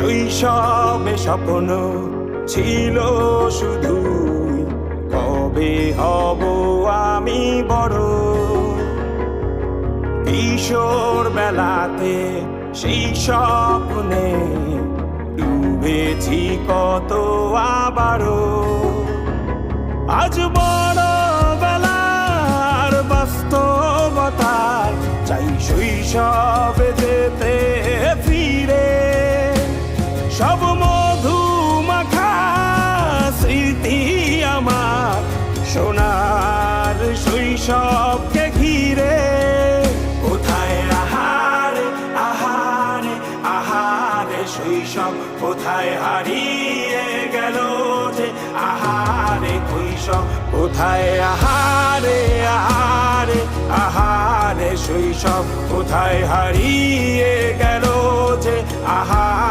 শৈশবে স্বপ্ন ছিল শুধু, কবে হব আমি বড়। কিশোর বেলাতে সেই স্বপ্নে ডুবেছি কত আবারও। আজ বড় বেলার বাস্তবতার চাই শৈশবে যেতে ফিরে। সব মধুমাখা স্মৃতি আমার সোনার শৈশবকে ঘিরে। কোথায় আহারে আহারে আহারে শৈশব, কোথায় হারিয়ে গেল যে আহারে কৈশোর। কোথায় আহারে আহারে আহারে শৈশব, কোথায় হারিয়ে গেল যে আহারে